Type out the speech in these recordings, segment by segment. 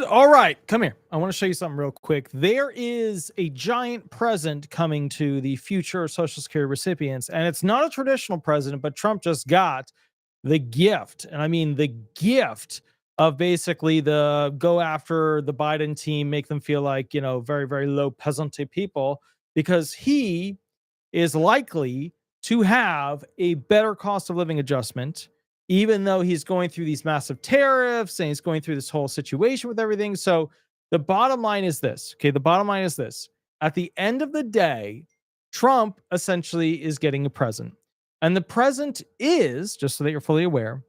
All right, come here. I want to show you something real quick. There is a giant present coming to the future Social Security recipients, and it's not a traditional present, but Trump just got the gift. And I mean, the gift of basically the go after the Biden team, make them feel like, very, very low peasantry people, because he is likely to have a better cost of living adjustment, even though he's going through these massive tariffs and he's going through this whole situation with everything. So the bottom line is this. Okay. The bottom line is this. At the end of the day, Trump essentially is getting a present. And the present is, just so that you're fully aware,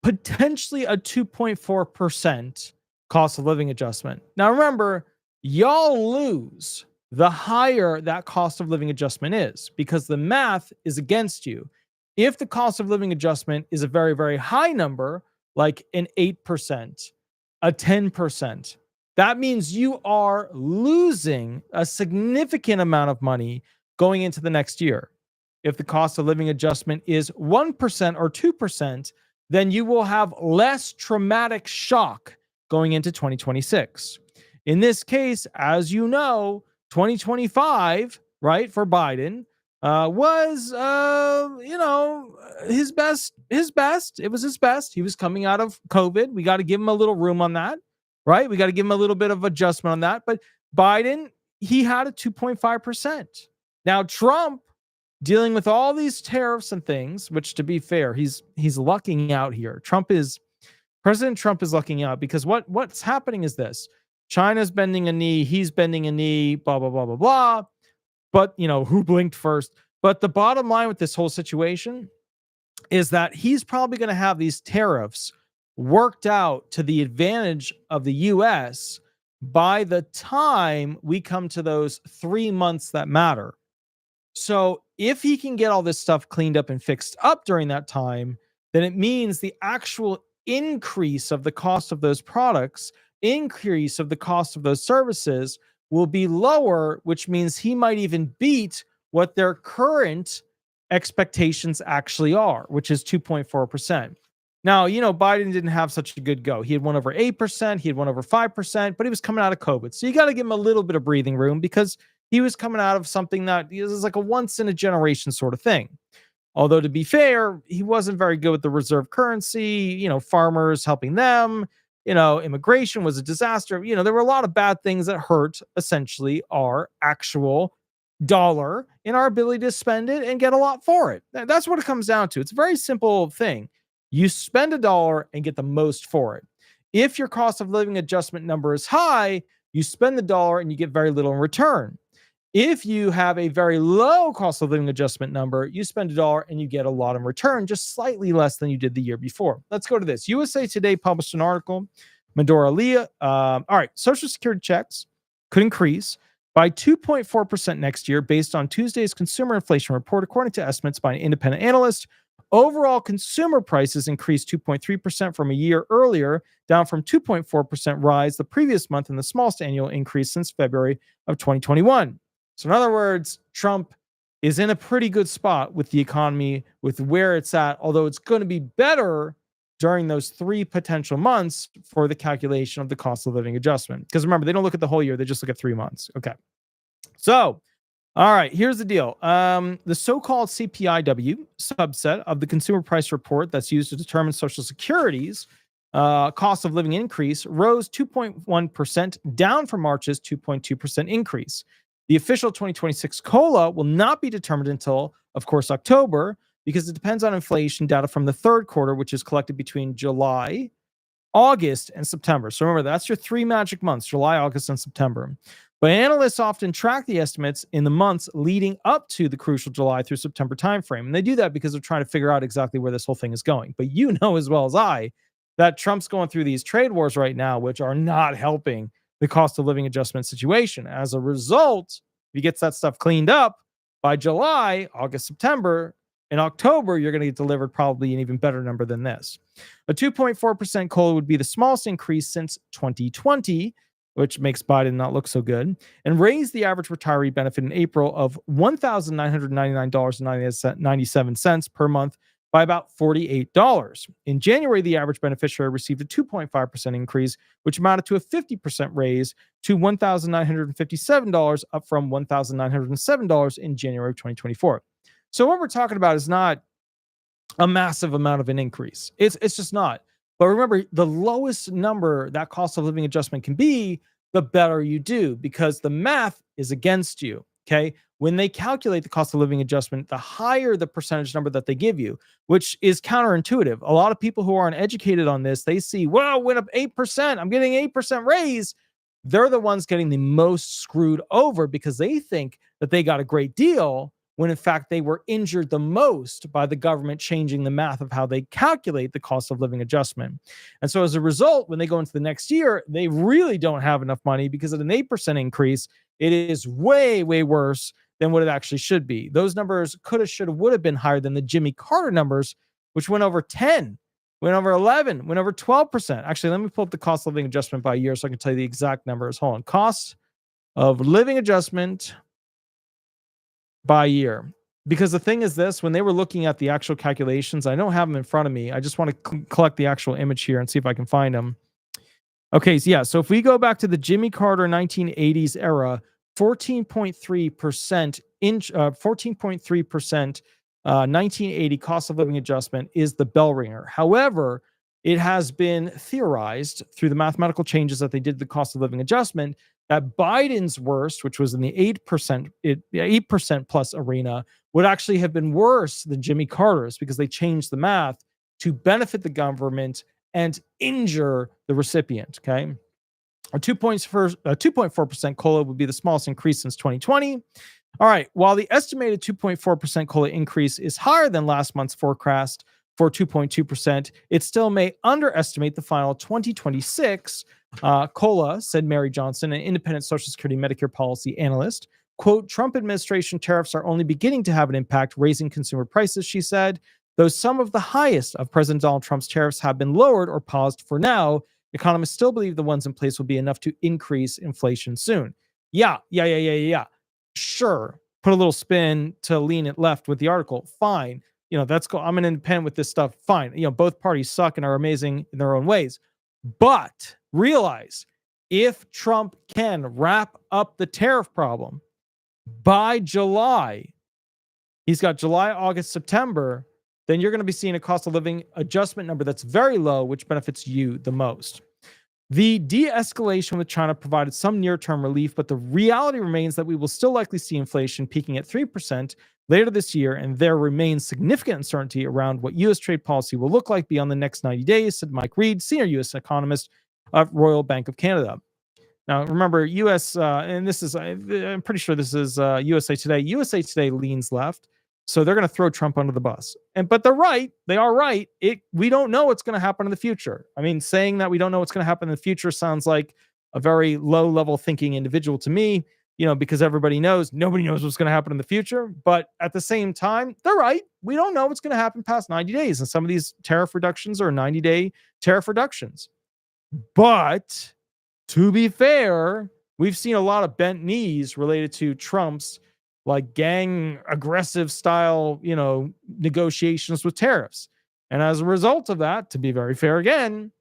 potentially a 2.4% cost of living adjustment. Now, remember, y'all lose the higher that cost of living adjustment is, because the math is against you. If the cost of living adjustment is a very, very high number, like an 8%, a 10%, that means you are losing a significant amount of money going into the next year. If the cost of living adjustment is 1% or 2%, then you will have less traumatic shock going into 2026. In this case, as you know, 2025, right, for Biden was, his best. It was his best. He was coming out of COVID. We got to give him a little room on that, right? We got to give him a little bit of adjustment on that. But Biden, he had a 2.5%. Now, Trump, dealing with all these tariffs and things, which, to be fair, he's lucking out here. President Trump is lucking out, because what's happening is this: China's bending a knee, he's bending a knee, blah, blah, blah, blah, blah. But, who blinked first? But the bottom line with this whole situation is that he's probably going to have these tariffs worked out to the advantage of the U.S. by the time we come to those 3 months that matter. So if he can get all this stuff cleaned up and fixed up during that time, then it means the actual increase of the cost of those products, increase of the cost of those services will be lower, which means he might even beat what their current expectations actually are, which is 2.4%. Now, Biden didn't have such a good go. He had won over 8%, he had won over 5%, but he was coming out of COVID. So you got to give him a little bit of breathing room, because he was coming out of something that is like a once in a generation sort of thing. Although, to be fair, he wasn't very good with the reserve currency, farmers helping them, immigration was a disaster. There were a lot of bad things that hurt essentially our actual dollar and our ability to spend it and get a lot for it. That's what it comes down to. It's a very simple thing. You spend $1 and get the most for it. If your cost of living adjustment number is high, you spend the dollar and you get very little in return. If you have a very low cost of living adjustment number, you spend $1 and you get a lot in return, just slightly less than you did the year before. Let's go to this. USA Today published an article. Medora Leah. All right. Social Security checks could increase by 2.4% next year based on Tuesday's consumer inflation report, according to estimates by an independent analyst. Overall consumer prices increased 2.3% from a year earlier, down from 2.4% rise the previous month, and the smallest annual increase since February of 2021. So in other words, Trump is in a pretty good spot with the economy, with where it's at, although it's going to be better during those 3 potential months for the calculation of the cost of living adjustment. Because remember, they don't look at the whole year, they just look at 3 months. Okay. So, all right, here's the deal. The so-called CPIW subset of the consumer price report that's used to determine Social Security's cost of living increase rose 2.1%, down from March's 2.2% increase. The official 2026 COLA will not be determined until, of course, October, because it depends on inflation data from the third quarter, which is collected between July, August, and September. So remember, that's your 3 magic months: July, August, and September. But analysts often track the estimates in the months leading up to the crucial July through September timeframe. And they do that because they're trying to figure out exactly where this whole thing is going. But you know as well as I that Trump's going through these trade wars right now, which are not helping the cost of living adjustment situation. As a result, if he gets that stuff cleaned up by July, August, September, in October, you're going to get delivered probably an even better number than this. A 2.4% COLA would be the smallest increase since 2020, which makes Biden not look so good, and raised the average retiree benefit in April of $1,999.97 per month by about $48. In January, the average beneficiary received a 2.5% increase, which amounted to a 50% raise to $1,957, up from $1,907 in January of 2024. So what we're talking about is not a massive amount of an increase. It's just not. But remember, the lowest number that cost of living adjustment can be, the better you do, because the math is against you. Okay. When they calculate the cost of living adjustment, the higher the percentage number that they give you, which is counterintuitive. A lot of people who aren't educated on this, they see, wow, went up 8%. I'm getting 8% raise. They're the ones getting the most screwed over because they think that they got a great deal, when in fact they were injured the most by the government changing the math of how they calculate the cost of living adjustment. And so as a result, when they go into the next year, they really don't have enough money because at an 8% increase, it is way, way worse than what it actually should be. Those numbers could have, should have, would have been higher than the Jimmy Carter numbers, which went over 10, went over 11, went over 12%. Actually, let me pull up the cost of living adjustment by year so I can tell you the exact numbers. Hold on. Cost of living adjustment by year. Because the thing is this, when they were looking at the actual calculations, I don't have them in front of me. I just want to collect the actual image here and see if I can find them. Okay, so yeah, so if we go back to the Jimmy Carter 1980s era, 14.3% 1980 cost of living adjustment is the bell ringer. However, it has been theorized through the mathematical changes that they did to the cost of living adjustment that Biden's worst, which was in the 8% plus arena, would actually have been worse than Jimmy Carter's because they changed the math to benefit the government and injure the recipient. Okay. A 2.4% COLA would be the smallest increase since 2020. All right. While the estimated 2.4% COLA increase is higher than last month's forecast for 2.2%, it still may underestimate the final 2026 COLA, said Mary Johnson, an independent Social Security Medicare policy analyst. Quote, Trump administration tariffs are only beginning to have an impact, raising consumer prices, she said. Though some of the highest of President Donald Trump's tariffs have been lowered or paused for now, economists still believe the ones in place will be enough to increase inflation soon. Yeah. Sure. Put a little spin to lean it left with the article. Fine. That's cool. I'm an independent with this stuff. Fine. Both parties suck and are amazing in their own ways. But realize, if Trump can wrap up the tariff problem by July, he's got July, August, September, then you're going to be seeing a cost of living adjustment number that's very low, which benefits you the most. The de-escalation with China provided some near-term relief, but the reality remains that we will still likely see inflation peaking at 3% later this year, and there remains significant uncertainty around what U.S. trade policy will look like beyond the next 90 days, said Mike Reed, senior U.S. economist of Royal Bank of Canada. Now, remember, U.S., and this is, I'm pretty sure this is USA Today. USA Today leans left, so they're going to throw Trump under the bus. But they're right. They are right. We don't know what's going to happen in the future. I mean, saying that we don't know what's going to happen in the future sounds like a very low-level thinking individual to me, because everybody knows, nobody knows what's going to happen in the future. But at the same time, they're right. We don't know what's going to happen past 90 days. And some of these tariff reductions are 90-day tariff reductions. But to be fair, we've seen a lot of bent knees related to Trump's gang aggressive style, negotiations with tariffs. And as a result of that, to be very fair again,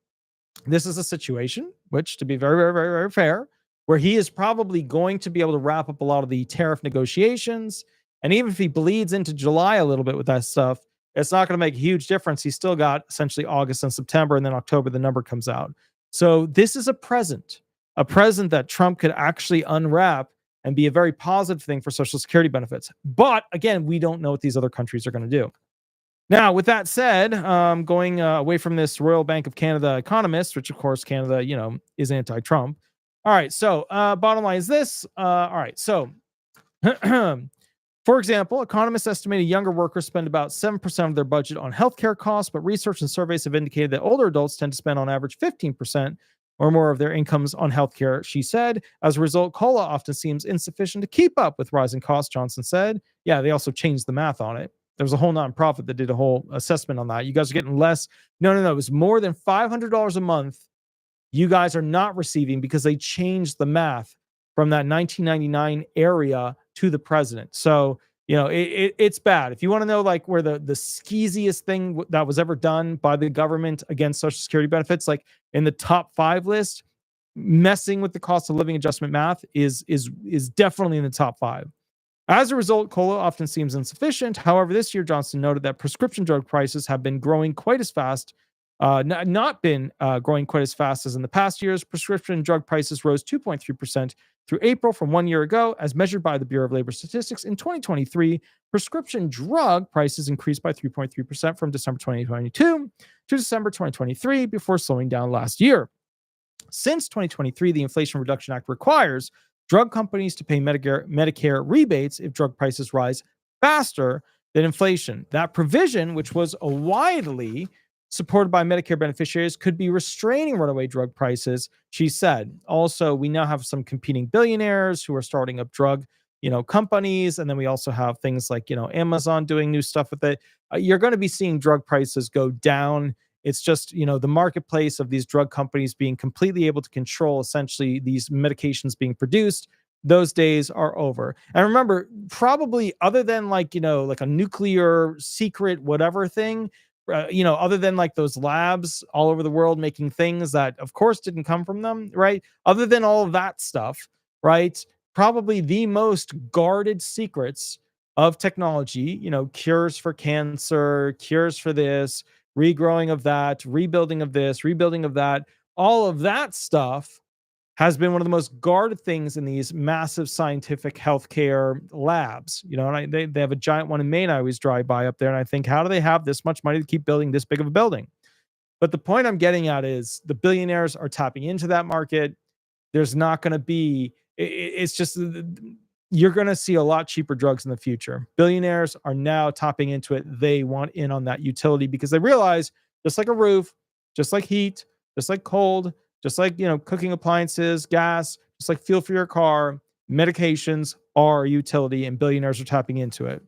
this is a situation which, to be very, very, very, very fair, where he is probably going to be able to wrap up a lot of the tariff negotiations. And even if he bleeds into July a little bit with that stuff, it's not going to make a huge difference. He's still got essentially August and September, and then October, the number comes out. So this is a present that Trump could actually unwrap and be a very positive thing for Social Security benefits. But again, we don't know what these other countries are going to do. Now, with that said, going away from this Royal Bank of Canada economist, which of course Canada, is anti-Trump. All right. So bottom line is this. All right. So for example, economists estimate younger workers spend about 7% of their budget on healthcare costs, but research and surveys have indicated that older adults tend to spend on average 15% or more of their incomes on healthcare, she said. As a result, COLA often seems insufficient to keep up with rising costs, Johnson said. Yeah, they also changed the math on it. There was a whole nonprofit that did a whole assessment on that. You guys are getting less. No. It was more than $500 a month you guys are not receiving because they changed the math from that 1999 area to the president. So It's bad. If you want to know like where the skeeziest thing that was ever done by the government against Social Security benefits, like in the top 5 list, messing with the cost of living adjustment math is definitely in the top 5. As a result, COLA often seems insufficient. However, this year, Johnson noted that prescription drug prices have been growing quite as fast, not been growing quite as fast as in the past years. Prescription drug prices rose 2.3% through April from 1 year ago, as measured by the Bureau of Labor Statistics. In 2023, prescription drug prices increased by 3.3% from December 2022 to December 2023, before slowing down last year. Since 2023, the Inflation Reduction Act requires drug companies to pay Medicare rebates if drug prices rise faster than inflation. That provision, which was widely supported by Medicare beneficiaries, could be restraining runaway drug prices, she said. Also, we now have some competing billionaires who are starting up drug, companies, and then we also have things like, Amazon doing new stuff with it. You're going to be seeing drug prices go down. It's just, the marketplace of these drug companies being completely able to control essentially these medications being produced. Those days are over. And remember, probably other than like a nuclear secret, whatever thing, other than like those labs all over the world making things that of course didn't come from them, right? Other than all of that stuff, right? Probably the most guarded secrets of technology, cures for cancer, cures for this, regrowing of that, rebuilding of this, rebuilding of that, all of that stuff has been one of the most guarded things in these massive scientific healthcare labs. And they have a giant one in Maine I always drive by up there, and I think, how do they have this much money to keep building this big of a building? But the point I'm getting at is the billionaires are tapping into that market. There's not going to be, it's just, you're going to see a lot cheaper drugs in the future. Billionaires are now tapping into it. They want in on that utility because they realize, just like a roof, just like heat, just like cold, just like, cooking appliances, gas, just like fuel for your car, medications are a utility, and billionaires are tapping into it.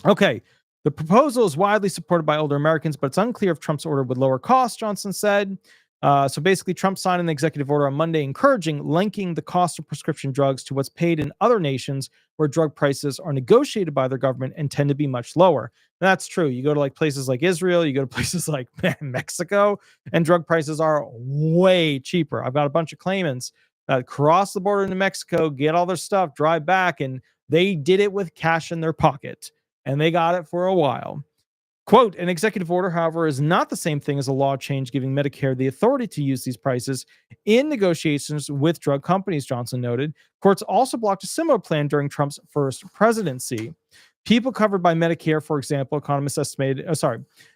Okay. The proposal is widely supported by older Americans, but it's unclear if Trump's order would lower costs, Johnson said. So basically, Trump signed an executive order on Monday encouraging linking the cost of prescription drugs to what's paid in other nations where drug prices are negotiated by their government and tend to be much lower. And that's true. You go to like places like Israel, you go to places like Mexico, and drug prices are way cheaper. I've got a bunch of claimants that cross the border into Mexico, get all their stuff, drive back, and they did it with cash in their pocket, and they got it for a while. Quote, an executive order, however, is not the same thing as a law change giving Medicare the authority to use these prices in negotiations with drug companies, Johnson noted. Courts also blocked a similar plan during Trump's first presidency. People covered by Medicare, for example, economists estimated,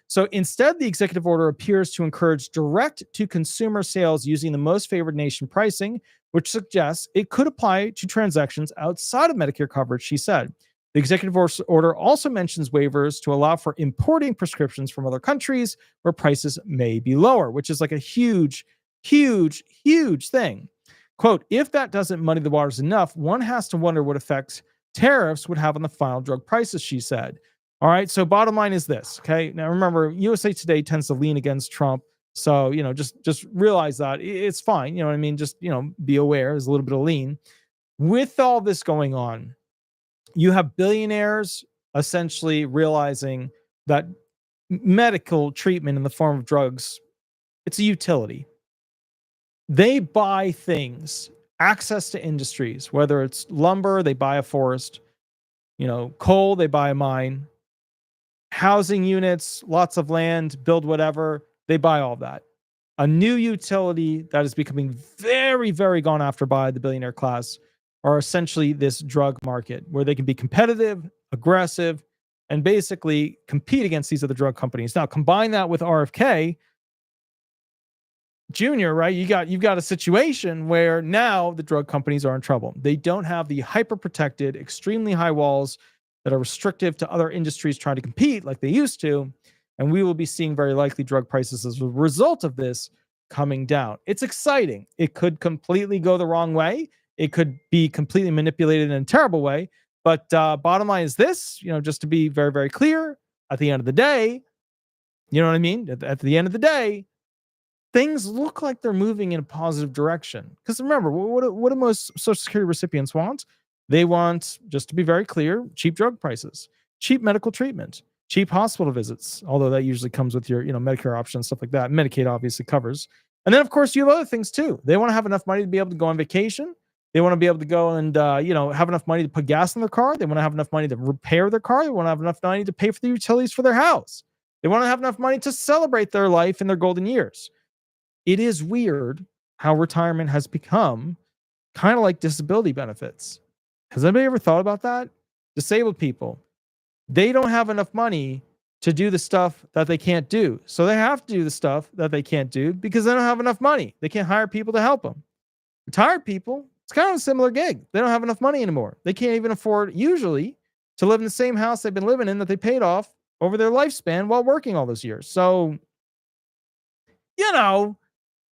So instead, the executive order appears to encourage direct-to-consumer sales using the most favored nation pricing, which suggests it could apply to transactions outside of Medicare coverage, she said. The executive order also mentions waivers to allow for importing prescriptions from other countries where prices may be lower, which is like a huge, huge, huge thing. Quote, if that doesn't muddy the waters enough, one has to wonder what effects tariffs would have on the final drug prices, she said. All right, so bottom line is this, okay? Now remember, USA Today tends to lean against Trump, so, just realize that it's fine, what I mean? Just, be aware, there's a little bit of lean. With all this going on, you have billionaires essentially realizing that medical treatment in the form of drugs, it's a utility. They buy things, access to industries, whether it's lumber, they buy a forest, coal, they buy a mine, housing units, lots of land, build whatever, they buy all that. A new utility that is becoming very, very gone after by the billionaire class are essentially this drug market where they can be competitive, aggressive, and basically compete against these other drug companies. Now, combine that with RFK Jr., right? You've got a situation where now the drug companies are in trouble. They don't have the hyper-protected, extremely high walls that are restrictive to other industries trying to compete like they used to. And we will be seeing very likely drug prices as a result of this coming down. It's exciting. It could completely go the wrong way. It could be completely manipulated in a terrible way. But bottom line is this, just to be very, very clear, at the end of the day, you know what I mean? At the end of the day, things look like they're moving in a positive direction. Because remember, what do most Social Security recipients want? They want, just to be very clear, cheap drug prices, cheap medical treatment, cheap hospital visits, although that usually comes with your, Medicare options, stuff like that. Medicaid obviously covers. And then, of course, you have other things too. They want to have enough money to be able to go on vacation. They want to be able to go and, have enough money to put gas in their car. They want to have enough money to repair their car. They want to have enough money to pay for the utilities for their house. They want to have enough money to celebrate their life in their golden years. It is weird how retirement has become kind of like disability benefits. Has anybody ever thought about that? Disabled people, they don't have enough money to do the stuff that they can't do. So they have to do the stuff that they can't do because they don't have enough money. They can't hire people to help them. Retired people, it's kind of a similar gig. They don't have enough money anymore. They can't even afford, usually, to live in the same house they've been living in that they paid off over their lifespan while working all those years. So,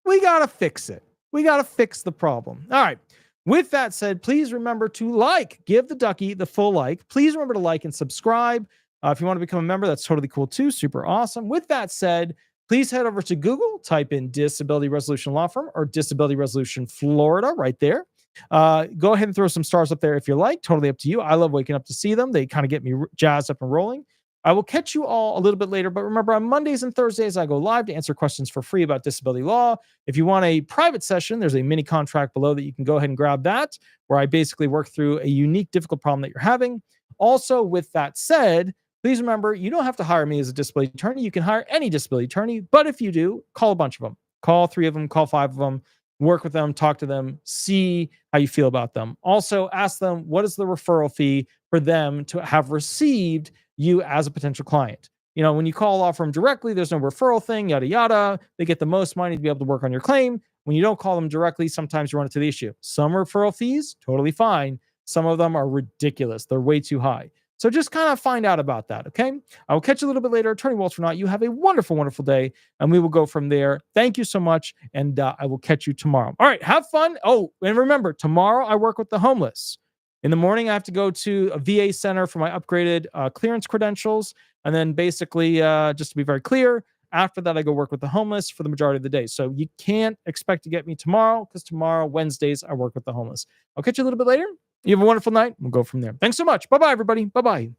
we got to fix it. We got to fix the problem. All right. With that said, please remember to give the ducky the full like. Please remember to like and subscribe. If you want to become a member, that's totally cool too. Super awesome. With that said, please head over to Google, type in Disability Resolution Law Firm or Disability Resolution Florida right there. Go ahead and throw some stars up there if you like. Totally up to you. I love waking up to see them. They kind of get me jazzed up and rolling. I will catch you all a little bit later, but remember on Mondays and Thursdays, I go live to answer questions for free about disability law. If you want a private session, there's a mini contract below that you can go ahead and grab that, where I basically work through a unique, difficult problem that you're having. Also, with that said, please remember, you don't have to hire me as a disability attorney. You can hire any disability attorney, but if you do, call a bunch of them. Call 3 of them, call 5 of them, work with them, talk to them, see how you feel about them. Also, ask them, what is the referral fee for them to have received you as a potential client? When you call a law firm directly, there's no referral thing, yada, yada. They get the most money to be able to work on your claim. When you don't call them directly, sometimes you run into the issue. Some referral fees, totally fine. Some of them are ridiculous. They're way too high. So just kind of find out about that, okay? I will catch you a little bit later. Attorney Walter Hnot, you have a wonderful, wonderful day, and we will go from there. Thank you so much, and I will catch you tomorrow. All right, have fun. Oh, and remember, tomorrow I work with the homeless. In the morning, I have to go to a VA center for my upgraded clearance credentials. And then basically, just to be very clear, after that, I go work with the homeless for the majority of the day. So you can't expect to get me tomorrow because tomorrow, Wednesdays, I work with the homeless. I'll catch you a little bit later. You have a wonderful night. We'll go from there. Thanks so much. Bye-bye, everybody. Bye-bye.